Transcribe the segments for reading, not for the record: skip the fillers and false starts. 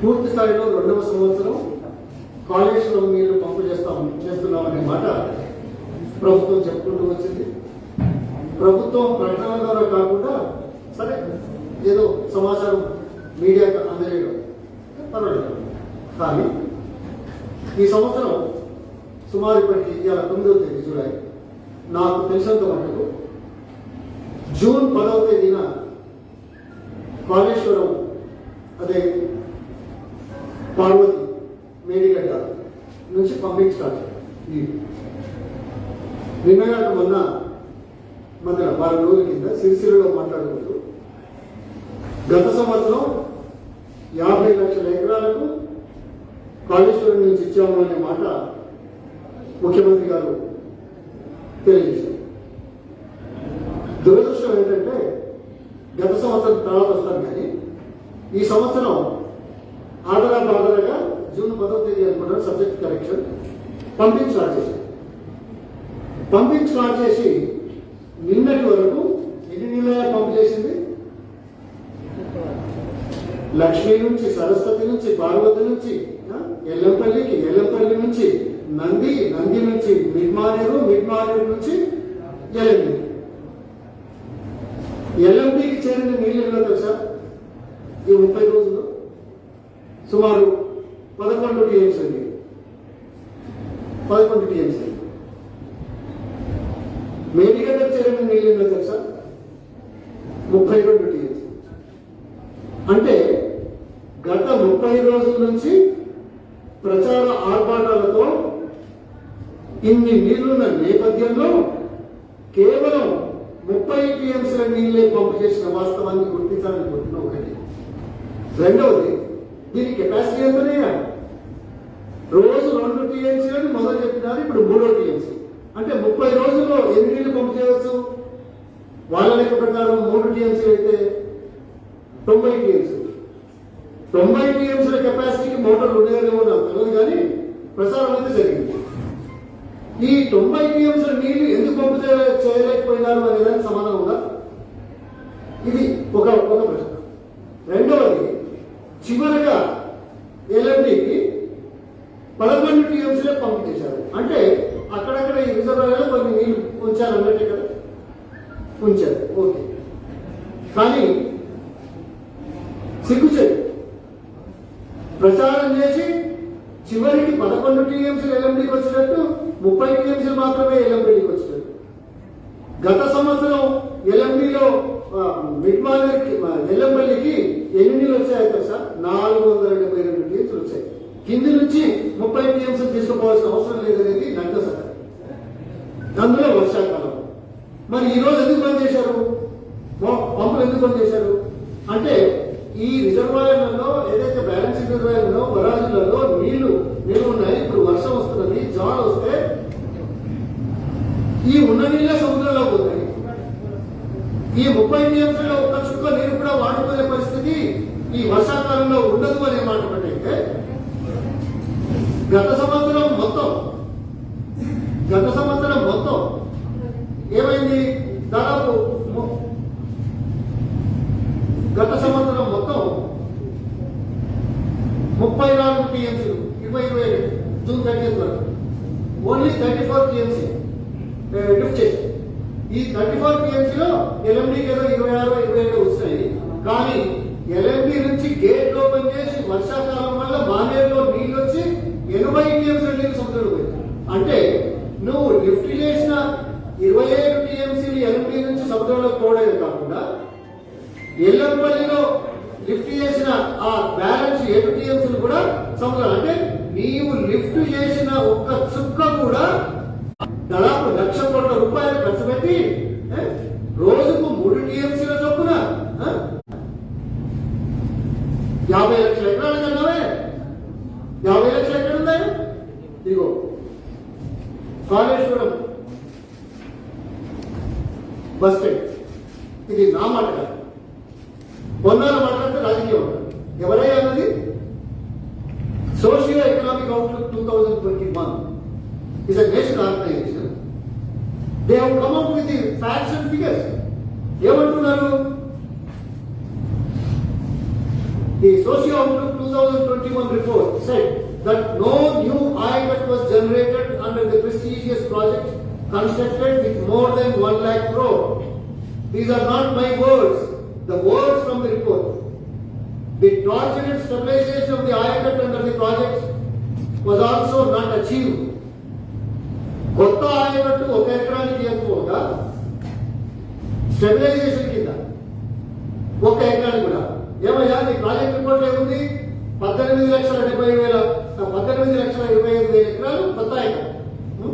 పూర్తి స్థాయిలో 2వ సంవత్సరం కాళేశ్వరం నీళ్లు పంపు చేస్తున్నామనే మాట ప్రభుత్వం చెప్పుకుంటూ వచ్చింది. ప్రభుత్వం ప్రకటన ద్వారా కాకుండా సరే ఏదో సమాచారం మీడియాకు అందజేయడం పర్వాలేదు. కానీ ఈ సంవత్సరం సుమారు ఇప్పటికి ఇవాళ 9వ తేదీ జూలై, నాకు తెలిసినంత మటుకు జూన్ 10వ తేదీన కాళేశ్వరం అదే పార్వతి మేడిగడ్డ నుంచి పంపింగ్ స్టార్ట్ నీరు. నిన్నగాక మొన్న వారం రోజుల కింద సిరిసిల్లలో మాట్లాడుకుంటూ గత సంవత్సరం 50 లక్షల ఎకరాలకు కాళేశ్వరం నుంచి ఇచ్చాము అనే మాట ముఖ్యమంత్రి గారు తెలియజేశారు. దురదృష్టం ఏంటంటే గత సంవత్సరం తర్వాత వస్తాను కానీ ఈ సంవత్సరం ఆదరగా జూన్ 10వ తేదీ అనుకుంటారు సబ్జెక్ట్ కరెక్షన్ పంపింగ్ స్టార్ట్ చేశారు. పంపింగ్ స్టార్ట్ చేసి నిన్నటి వరకు ఎన్ని నీళ్ళ పంపు చేసింది? లక్ష్మి నుంచి, సరస్వతి నుంచి, పార్వతి నుంచి ఎల్లంపల్లి నుంచి నంది నుంచి మిడ్మానేరు నుంచి ఎల్ఎంపీకి చేరిన నీళ్ళు ఎన్నో తెలుసా? ఈ 30 రోజులు సుమారు 11 టీఎంసీ అండి. 11 టీఎంసీ. మేడిగడ్డకు చేరిన నీళ్ళు ఎన్నో తెలుసా? 32 టీఎంసీ. అంటే గత 30 రోజుల నుంచి ప్రచార ఆర్భాటాలతో ఇన్ని నీళ్లున్న నేపథ్యంలో కేవలం 30 టీఎంసీల నీళ్ళే పంపు చేసిన వాస్తవాన్ని గుర్తించాలని కోరుతున్నా. ఒకటి. రెండవది, దీని కెపాసిటీ ఎంతనే? రోజు 2 టీఎంసీలని మొదలు చెప్పినారు, ఇప్పుడు 3వ టీఎంసీ. అంటే 30 రోజుల్లో ఎన్ని నీళ్లు పంపు చేయవచ్చు? వాళ్ళ లెక్క ప్రకారం 3 టీఎంసీ అయితే 90 టీఎంసీ. 90 టీఎంసీల కెపాసిటీకి మోటార్లు ఉండేదేమో నాకు తెలియదు, కానీ ప్రసారం అయితే జరిగింది. ఈ 90 టీఎంసీల నీళ్లు ఎందుకు పంపు చేయలేకపోయినారు అనే దానికి సమాధానం ఉందా? ఇది ఒక ప్రశ్న. రెండవది, చివరగా ఎల్ఎండికి 11 టీఎంసీలే పంపు చేశారు. అంటే అక్కడక్కడ ఈ రిజర్వాయర్లో కొన్ని నీళ్లు ఉంచారు అన్నట్టే కదా, ఉంచారు. ఓకే. కానీ సిగ్గుచేటు ప్రచారం చేసి చివరికి 11 టీఎంసీలు ఎల్ఎండికి వచ్చినట్టు 30 టీఎంసీలు మాత్రమే ఎల్ఎండికి వచ్చినట్టు. గత సంవత్సరం ఎల్ఎండిలో ఎల్లంపల్లికి ఎన్ని నీళ్ళు వచ్చాయి తెలుసా? 472 టీఎంసీలు వచ్చాయి. కింది నుంచి 30 టీఎంసీలు తీసుకుపోవాల్సిన అవసరం లేదనేది నగ్న సత్యం. అందులో వర్షాకాలం. మరి ఈ రోజు ఎందుకు బంద్ చేశారు? పంపులు ఎందుకు బంద్ చేశారు అంటే ఈ రిజర్వాయర్లలో ఏదైతే బ్యాలెన్సింగ్ రిజర్వాయర్లో బరాజులలో నీళ్లు ఉన్నాయి. ఇప్పుడు వర్షం వస్తున్నది, జాన్ వస్తే ఈ ఉన్న నీళ్ళే సముద్రంలో పోతాయి. ఈ 30 టీఎంసీలో ఒక చుక్క నీరు కూడా వాడుకునే పరిస్థితి ఈ వర్షాకాలంలో ఉండదు అనే మాట అయితే గత సంవత్సరం మొత్తం ఏమైంది? దాదాపు గత సంవత్సరం మొత్తం 34 టీఎంసీలు 2020 జూన్ 30 వరకు ఓన్లీ 34 టీఎంసీ లిఫ్ట్ చేశారు. ఈ 34 టీఎంసీలో ఎల్ఎండికి ఏదో 26-27 వస్తాయి. కానీ ఎల్ఎండి నుంచి గేట్ ఓపెన్ చేసి వర్షాకాలం వల్ల మానేరులో నీళ్ళు వచ్చి 80 టీఎంసీల నీళ్ళు సముద్రంలో పోయింది. అంటే నువ్వు లిఫ్ట్ చేసిన 27 టీఎంసీలు ఎల్ఎండి నుంచి సముద్రంలో పోవడమే కాకుండా ఎల్లంపల్లిలో లిఫ్ట్ చేసిన ఆ బ్యాలెన్స్ 7 టీఎంసీలు కూడా సముద్రం. అంటే నీవు లిఫ్ట్ చేసిన ఒక్క చుక్క కూడా దాదాపు 1,00,000 కోట్ల రూపాయలు ఖర్చు పెట్టి రోజుకు 3 టీఎంసీల చొప్పున 50 లక్షల ఎకరాలు కన్నావే. 50 లక్షలు ఎక్కడున్నాయి? ఇదిగో కాళేశ్వరం బస్ స్టాండ్. ఇది నా మాట కాదు, పొన్నాల మాట్లాడితే రాజకీయం ఉంటుంది. ఎవరై అన్నది? Socio economic outlook 2021 is a national organization. They have come up with the facts and figures. ఏమంటున్నారు? The Socio Outlook 2021 report said that no new IPET was generated under the prestigious project constructed with more than 1 lakh crore. These are not my words, the words from the report. The targeted stabilization of the IPET under the project was also not achieved. కొత్త ఆయకట్టు 1 ఎకరానికి ఇవ్వకపోగా stabilisation కింద 1 ఎకరానికి కూడా ఏమయ్యా నీ project report ఏముంది 18,25,000 ఎకరాలు కొత్త ఆయకట్టు,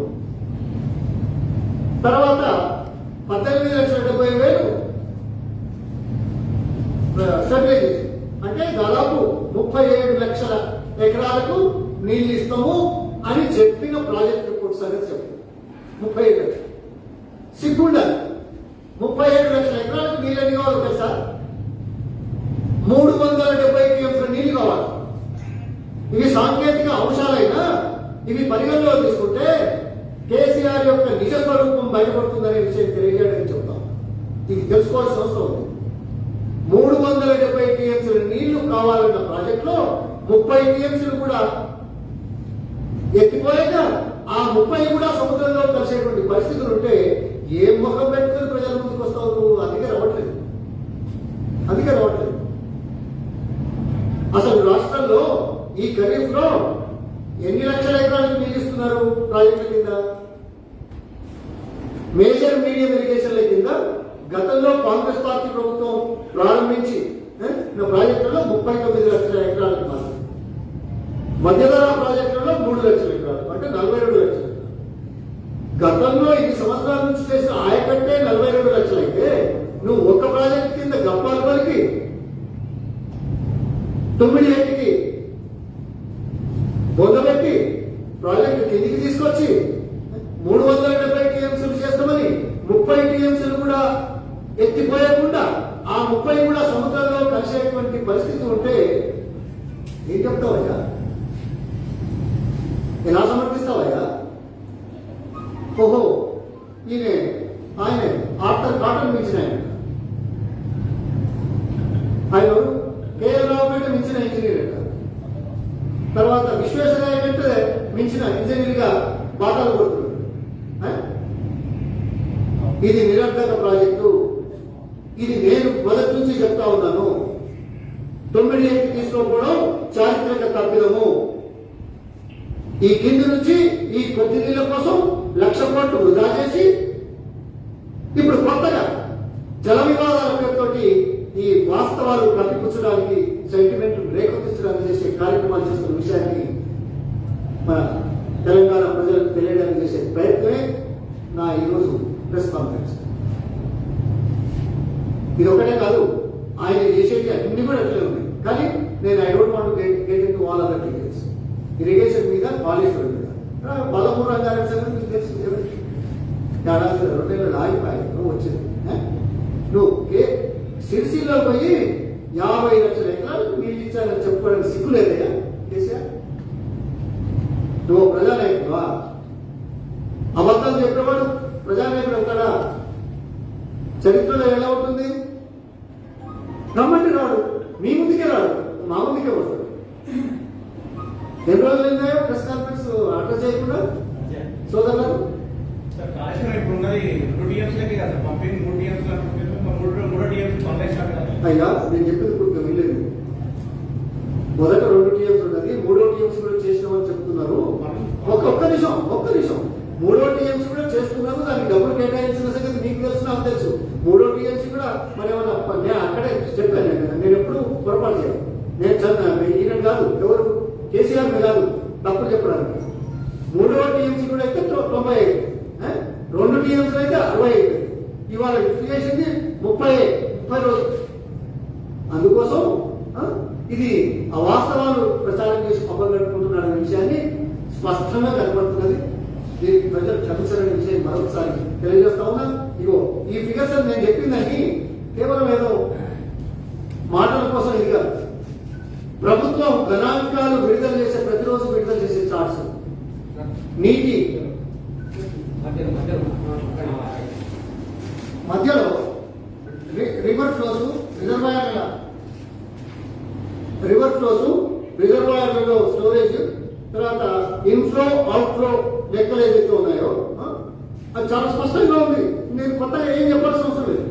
తర్వాత 18,70,000 స్టెబిలైజేషన్ అంటే దాదాపు 37 లక్షల ఎకరాలకు నీళ్ళు ఇస్తాము అని చెప్పిన ప్రాజెక్ట్ రిపోర్ట్ సంగతి చెప్పు. 37 లక్షలు సిగ్గుండాలి. 37 లక్షల ఎకరాలకు నీళ్ళు ఎన్ని కావాలి తెలుసా? 370 టీఎంసీల నీళ్లు కావాలి. ఇవి సాంకేతిక అంశాలైనా ఇవి పరిగణలో తీసుకుంటే కేసీఆర్ యొక్క నిజ స్వరూపం బయటపడుతుందనే విషయం తెలియజేయడానికి చెప్తాం. ఇది తెలుసుకోవాల్సిన అవసరం ఉంది. 370 టీఎంసీల నీళ్లు కావాలన్న ప్రాజెక్ట్ లో 30 టీఎంసీలు కూడా ఎత్తిపోయాక ఆ 30 కూడా సముద్రంలో కలిసేటువంటి పరిస్థితులు ఉంటే ఏ ముఖం పెట్టుకుని ప్రజల ముందుకు వస్తావు నువ్వు? అందుకే రావట్లేదు. అసలు రాష్ట్రంలో ఈ ఖరీఫ్ లో ఎన్ని లక్షల ఎకరాలకు నీళ్ళు ఇస్తున్నారు ప్రాజెక్టుల కింద? మేజర్ మీడియం ఇరిగేషన్ల కింద గతంలో కాంగ్రెస్ పార్టీ ప్రభుత్వం ప్రారంభించి ప్రాజెక్టులలో 39 లక్షల ఎకరాలకు మాత్రం, మధ్యధరా ప్రాజెక్టులలో 3 లక్షల ఎకరాలు అంటే 42 లక్షలు. గతంలో 8 సంవత్సరాల నుంచి చేసిన ఆయకట్టే 42 లక్షలు అయితే నువ్వు ఒక ప్రాజెక్టు కింద గప్పాల పలికి 9 ఏటికి బొందబెట్టి ప్రాజెక్టు కిందికి తీసుకొచ్చి 370 టీఎంసీలు చేస్తామని 30 టీఎంసీలు కూడా ఎత్తిపోయకుండా ఆ 30 కూడా సముద్రంలో కలిసేటువంటి పరిస్థితి ఉంటే ఏం చెప్తావయ్యా? ఎలా సమర్థిస్తావయ్యా? ఓహో ఆయన ఆఫ్టర్ కాటన్ మించిన ఆయన కేఎల్ రావు కంటే మించిన ఇంజనీర్ అంట. తర్వాత విశ్వేశ్వరయ్య కంటే మించిన ఇంజనీర్ గా బాటలు కొడుతున్నాడు. ఇది నిరర్ధక ప్రాజెక్టు. ఇది నేను మొదటి నుంచి చెప్తా ఉన్నాను. 9 ఏళ్ళు తీసుకోకపోవడం చారిత్రక తప్పిదము. ఈ కింది నుంచి ఈ కొద్ది నీళ్ళ కోసం 1,00,000 కోట్లు వృధా చేసి ఇప్పుడు కొత్తగా జల వివాదాల పేరుతోటి ఈ వాస్తవాలు కప్పిపుచ్చడానికి, సెంటిమెంట్ రేకెత్తించడానికి చేసే కార్యక్రమాలు చేస్తున్న విషయాన్ని మన తెలంగాణ ప్రజలకు తెలియడానికి చేసే ప్రయత్నమే నా ఈరోజు ప్రెస్ కాన్ఫరెన్స్. ఇది ఒకటే కాదు, ఆయన చేసేది అన్ని కూడా అట్లే ఉన్నాయి. కానీ నేను I don't want get in to all other details. Irrigation మీద, కాళేశ్వరం మీద, బలమూరు రంగారెడ్డి సంగతి మీకు తెలుసు. ఏడాది 2 ఏళ్ళు ఆగిపోయి నువ్వు వచ్చింది. నువ్వు సిరిసిలో పోయి 50 లక్షల ఎకరాలకు నీళ్ళు ఇచ్చారని చెప్పుకోవడానికి సిగ్గులేదయ్యా కేసీఆర్? నువ్వు ప్రజానాయకుడువా? అబద్ధాలు చెప్పేవాడు ప్రజానాయకుడు అవుతాడా? చరిత్రలో ఎలా ఉంటుంది? రమ్మంటే రాడు, మీ ముందుకే రాడు, మా ముందుకే వస్తాడు. ఎన్ని రోజులు ఉన్నాయో ప్రెస్ కాన్ఫరెన్స్ అడ్రస్ చేయకుండా సోదరులకు? అయ్యా నేను చెప్పింది ఇప్పుడు వీలేదు. మొదట 2 టీఎంస్ ఉన్నది, 3వ టీఎంస్ కూడా చేసినామని చెప్తున్నారు. ఒక్క నిమిషం 3వ టీఎంసీ కూడా చేస్తున్నారు. దానికి డబ్బులు కేటాయించిన సంగతి మీకు తెలుసు, నాకు తెలుసు. 3వ టీఎంసీ కూడా మరి ఏమన్నా నేను అక్కడే చెప్పాను కదా, నేను ఎప్పుడు పొరపాటు చేయను. నేను ఈయన కాదు, ఎవరు కేసీఆర్ కాదు తప్పులు చెప్పడానికి. 3వ టీఎంసీ కూడా అయితే 95, 2 టీఎంసీలు అయితే 65. ఇవాళ లిఫ్ట్ చేసింది 30 రోజులు. అందుకోసం ఇది అవాస్తవాలు ప్రచారం చేసి పబ్బం గడుపుకుంటున్నాడనే విషయాన్ని స్పష్టంగా కనబడుతున్నది. దీనికి ప్రజలు క్షమించాలనే విషయం మరొకసారి తెలియజేస్తా ఉన్నా. ఇగో ఈ ఫిగర్స్ నేను చెప్పిందని కేవలం ఏదో మాటల కోసం ఇది కాదు. ప్రభుత్వం గణాంకాలు విడుదల చేసే, ప్రతిరోజు విడుదల చేసే చార్ట్స్, నీటి మధ్యలో రివర్ ఫ్లోస్, రిజర్వాయర్ల రిజర్వాయర్లలో స్టోరేజ్, తర్వాత ఇన్ఫ్లో అవుట్ఫ్లో లెక్కలు ఏదైతే ఉన్నాయో అది చాలా స్పష్టంగా ఉంది. నేను కొత్తగా ఏం చెప్పాల్సిన అవసరం లేదు.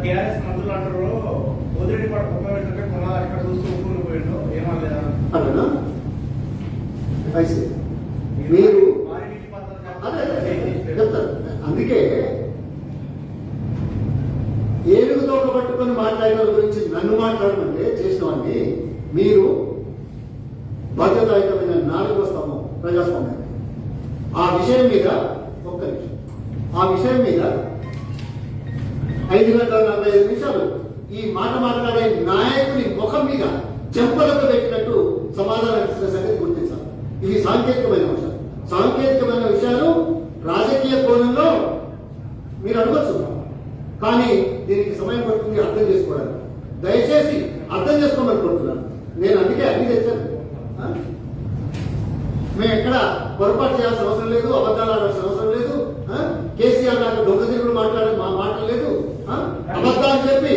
టీఆర్ఎస్ మంత్రులు అంటారు పోదిరెడ్డి పాటు కుక్క పెట్టినట్టే కొనాలి అక్కడ చూస్తూ ఊరుకుని పోయిండు ఏమనలేదా అదేనా అయితే మీరు అదే చెప్తారు. అందుకే ఏనుగుతో పట్టుకొని మాట్లాడిన వాళ్ళ గురించి నన్ను మాట్లాడమంటే చేసినవన్నీ మీరు బాధ్యతాయుతమైన 4వ స్తంభం ప్రజాస్వామ్యం. ఆ విషయం మీద ఒక్క నిమిషం, ఆ విషయం మీద 5 గంటల 45 నిమిషాలు ఈ మాట మాట్లాడే నాయకుని ముఖం మీద చెంపలకు పెట్టినట్టు సమాధానం ఇచ్చిన సంగతి గుర్తించాలి. ఇది సాంకేతికమైన విషయాలు. సాంకేతికమైన విషయాలు రాజకీయ కోణంలో మీరు అడగచ్చు, కానీ దీనికి సమయం పడుతుంది అర్థం చేసుకోవడానికి. దయచేసి అర్థం చేసుకోమని కోరుతున్నాను. నేను అందుకే అన్ని తెచ్చాను. మేము ఎక్కడ పొరపాటు చేయాల్సిన అవసరం లేదు, అబద్ధాలు ఆడాల్సిన అవసరం లేదు. కేసీఆర్ గారు దొంగ తిరుగుడు మాట్లాడే మా మాటలు లేదు. అబద్ధాలు చెప్పి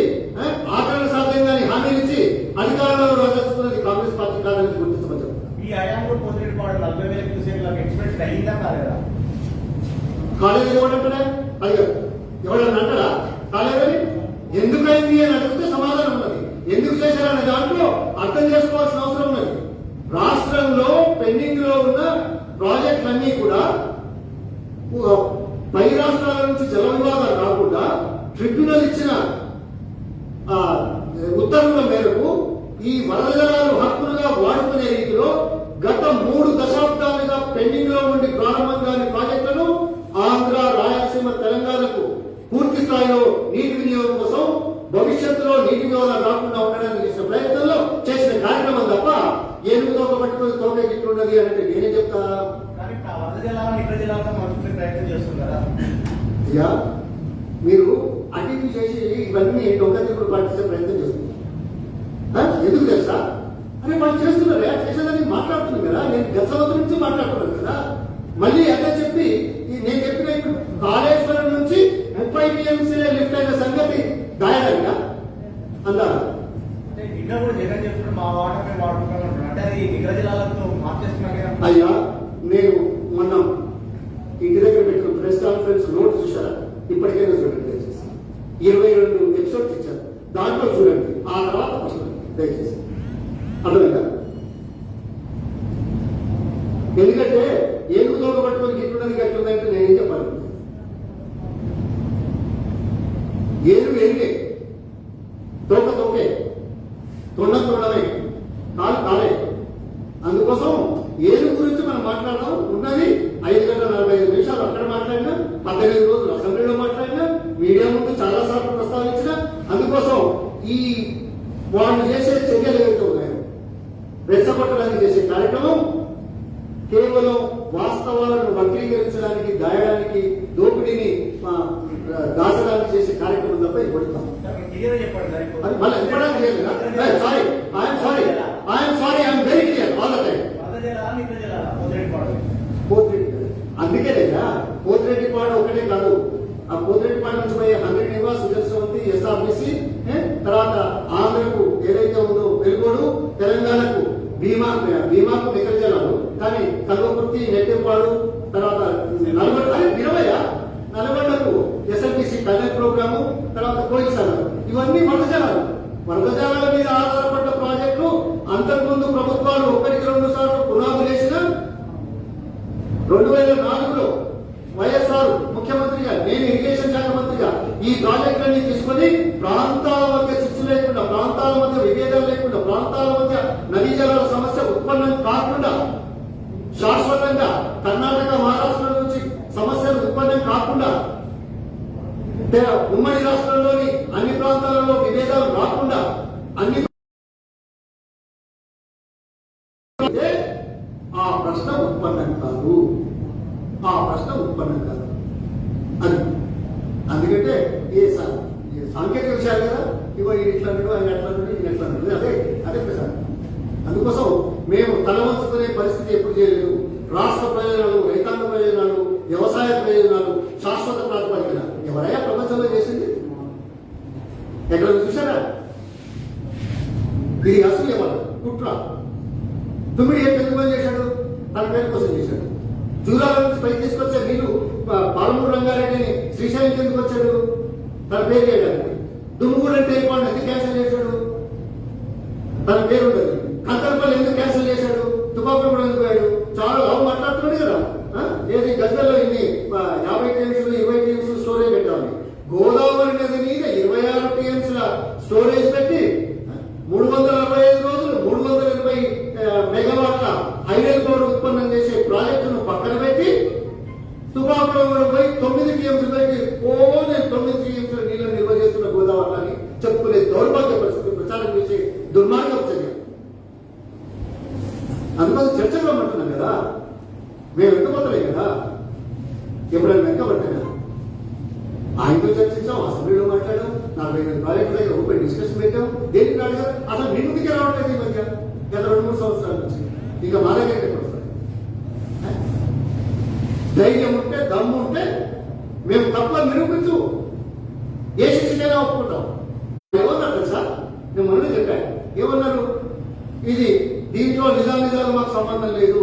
ఆచరణ సాధ్యంగాని హామీలు ఇచ్చి అధికారంలో రాజేసుకున్నది కాంగ్రెస్ పార్టీ కాదని గుర్తించమని చెప్పారు. ఈ హయాంలో పోదిరెడ్డి పాడు 40,000 క్యూసెక్లకు ఎక్స్ప్రెస్ అయ్యిందా కాలేదా? కాలేజీ ఎవడంటాడా? అది ఎవడన్నా అంటాడా కాలేదని? ఎందుకైంది అని అడిగితే సమాధానం ఉన్నది. ఎందుకు చేశారనే దాంట్లో అర్థం చేసుకోవాల్సిన అవసరం ఉన్నది. రాష్ట్రంలో పెండింగ్ లో ఉన్న ప్రాజెక్టులన్నీ కూడా పై రాష్ట్రాల నుంచి జల వివాదాలు రాకుండా ట్రిబ్యునల్ ఇచ్చిన ఉత్తర్వుల మేరకు ఈ వరద జలాలు హక్కులుగా వాడుకునే రీతిలో గత 3 దశాబ్దాలుగా పెండింగ్ లో ఉండి ప్రారంభం కాని ప్రాజెక్టులను ఆంధ్ర, రాయలసీమ, తెలంగాణకు పూర్తి స్థాయిలో నీటి వినియోగం కోసం భవిష్యత్తులో నీటి వివాదాలు రాకుండా ఉండడానికి చేసిన ప్రయత్నంలో చేసిన కార్యక్రమం తప్ప ఏనుగుతో పట్టుకొని తోకే గిట్లున్నది అంటే నేనే చెప్తా. అయ్యా మీరు అటు చేసి ఇవన్నీ దొంగ తిరుగుడు పాటించే ప్రయత్నం చేస్తున్నారు. ఎందుకు తెలుసా? అరే వాళ్ళు చేస్తున్నారా? చేసేదని మాట్లాడుతున్నాం కదా. నేను గత సంవత్సరం నుంచి మాట్లాడుతున్నాను కదా. మళ్ళీ అదే చెప్పి నేను చెప్పిన కాళేశ్వరం నుంచి 30 టీఎంసీలే లిఫ్ట్ అయిన సంగతి దాయడంగా అన్నారు. అయ్యా నేను మొన్న ఇంటి దగ్గర పెట్టిన ప్రెస్ కాన్ఫరెన్స్ నోట్ చూసారా? ఇప్పటికైనా చూడండి దయచేసి. 22 ఎపిసోడ్స్ ఇచ్చారు, దాంట్లో చూడండి. ఆ తర్వాత ప్రశ్న దయచేసి అర్థమైందా? ఎందుకంటే ఏనుగు తోక పట్టుకొని గిట్టున్నది గట్లుందంటే నేనేం చెప్పాలి? ఏనుగు ఏనుగే, తోక తోకే, తొండమే, కాలు కాలే. అందుకోసం ఏనుగు గురించి మనం మాట్లాడదాం. ఉన్నది 5 గంటల 45 నిమిషాలు అక్కడ మాట్లాడినా, 18 రోజులు అసెంబ్లీలో మాట్లాడినా, మీడియా ముందు చాలా సార్లు ప్రస్తావించిన. అందుకోసం ఈ వాళ్ళు చేసే చర్యలు ఏవైతే ఉన్నాయో రెచ్చగొట్టడానికి చేసే కార్యక్రమం కేవలం వాస్తవాలను వక్రీకరించడానికి, దాయడానికి, దోపిడీని దాచడానికి చేసే కార్యక్రమం తప్ప ఇవ్వడం. అది మళ్ళీ ఇవ్వడానికి లేదు. I'm very clear all the time. అందుకే లేదా పోతిరెడ్డిపాడు ఒకటే కాదు, ఆ పోతిరెడ్డిపాడు నుంచి పోయే 100 నివాస్ సుజర్సవంతి, ఎస్ఆర్బిసి, తర్వాత ఆంధ్రకు ఏదైతే ఉందో వెలుగోడు, తెలంగాణకు భీమాకు నికర జలాలు, కానీ కల్వకుర్తి, నెట్టెంపాడు, తర్వాత నల్గొండకు ఎస్ఎల్బిసి కళ్యాణ్ ప్రోగ్రాము, తర్వాత కోయిసాల, ఇవన్నీ వరద జలాలు. వరద జలాల మీద ఆధారపడ్డ ప్రాజెక్టులు అంతకుముందు ప్రభుత్వాలు 1-2 సార్లు పునాదులు వేసిన 2004లో వైఎస్ఆర్ ముఖ్యమంత్రిగా, నేను ఇరిగేషన్ శాఖ మంత్రిగా ఈ ప్రాజెక్టులన్నీ తీసుకొని ప్రాంతాల మధ్య చిచ్చు లేకుండా, ప్రాంతాల మధ్య విభేదాలు లేకుండా, ప్రాంతాల మధ్య నదీ జలాల సమస్య ఉత్పన్నం కాకుండా శాశ్వతంగా కర్ణాటక, మహారాష్ట్ర నుంచి సమస్యలు ఉత్పన్నం కాకుండా, ఉమ్మడి రాష్ట్రంలోని అన్ని ప్రాంతాలలో విభేదాలు రాకుండా అన్ని ఆ ప్రశ్న ఉత్పన్నం కాదు. అది అందుకంటే సాంకేతిక విషయాలు కదా. ఇగో ఇది ఇట్లా ఆయన ఎట్లా ఇది ఎట్లా అదే ప్రశ్న. అందుకోసం మేము తల వంచుకునే పరిస్థితి ఎప్పుడు చేయలేదు. రాష్ట్ర ప్రయోజనాలు, రైతాంగ ప్రయోజనాలు, వ్యవసాయ ప్రయోజనాలు శాశ్వత ప్రాతిపదికన ఎవరైనా ప్రపంచంలో చేసింది ఎక్కడ చూసారా? ఇది అసలు కుట్ర. తుమ్మిడి ఎందుకు బంద్ చేశాడు? తన పేరు కోసం చేశాడు. జూరాల నుంచి పైకి తీసుకొచ్చే వీళ్ళు పాలమూరు రంగారెడ్డిని శ్రీశైలం ఎందుకు వచ్చాడు? తన పేరు చేయడానికి. దుమ్ముగూడ టైపాన్ ఎందుకు క్యాన్సిల్ చేశాడు? తన పేరు ఉండదు. కంకరపల్లి ఎందుకు క్యాన్సిల్ చేశాడు? తుపాకులు కూడా ఎందుకు పోయాడు? చాలా లాభం మాట్లాడుతున్నాడు కదా. ఏది గజ్వెల్లో ఇన్ని 50 టీఎంసీ 20 టీఎంసీ స్టోరేజ్ పెట్టాలి. గోదావరి నది మీద 26 టీఎంసీల స్టోరేజ్ పెట్టి 365 రోజులు 320 మెగావాట్ల హైడల్ పవర్ ఉత్పన్నం చేసే ప్రాజెక్టును పక్కన పెట్టి తుపాకులో పోయి 9 టీఎంసీలు పెట్టి నేను 9 టీఎంసీల నీళ్లు నిల్వ చేస్తున్న గోదావరి అని చెప్పుకునే దౌర్భాగ్య పరిస్థితి ప్రచారం చేసే దుర్మార్గం చర్య. అందుకోసం చర్చలు రమ్మంటున్నాం కదా. మేము వెంటబోతలే కదా. ఎప్పుడైనా వెంటబట్టాగా ఆయనతో చర్చించాం, అసెంబ్లీలో మాట్లాడాం, 45 ప్రాజెక్టుల దగ్గర ఓపెన్ డిస్కషన్ పెట్టాం. దేనికి అడిగారు? అసలు మీ ముందుకే రావట్లేదు ఈ మధ్య గత 2-3 సంవత్సరాల నుంచి. ఇంకా మా దగ్గర ఎక్కడ వస్తాయి? ధైర్యం ఉంటే దమ్ము ఉంటే మేము తప్ప నిరూపించు, ఏ శిక్షకైనా ఒప్పుకుంటాం. ఏమన్నారు తెలుసా? నేను మొన్న చెప్పాను. ఏమన్నారు? ఇది దీంట్లో నిజాలు మాకు సంబంధం లేదు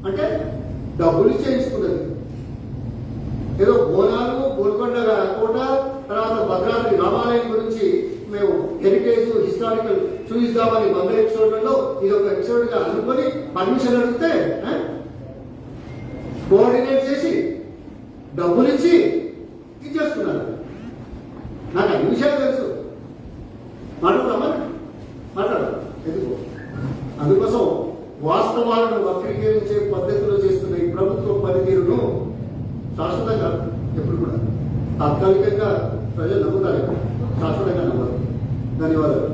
అంటే డబ్బులు చేయించుకున్నది. ఏదో బోనాలు, గోల్కొండ కోట, తర్వాత భద్రాద్రి రామాలయం గురించి మేము హెరిటేజ్ హిస్టారికల్ చూపిస్తామని 100 ఎపిసోడ్లలో ఇది ఒక ఎపిసోడ్ గా అనుకొని పర్మిషన్ అడిగితే కోఆర్డినేట్ చేసి డబ్బులు ఇచ్చి ఇది చేసుకున్నారు. నాకు అన్ని విషయాలు తెలుసు. మాట్లాడతామా? మాట్లాడదు ఎందుకు? అందుకోసం వాస్తవాలను వక్రీకరించే పద్ధతిలో చేస్తున్న ఈ ప్రభుత్వ పనితీరును శాశ్వతంగా ఎప్పుడు కూడా తాత్కాలికంగా ప్రజలు నమ్ముతారు, శాశ్వతంగా నమ్మరు. ధన్యవాదాలు.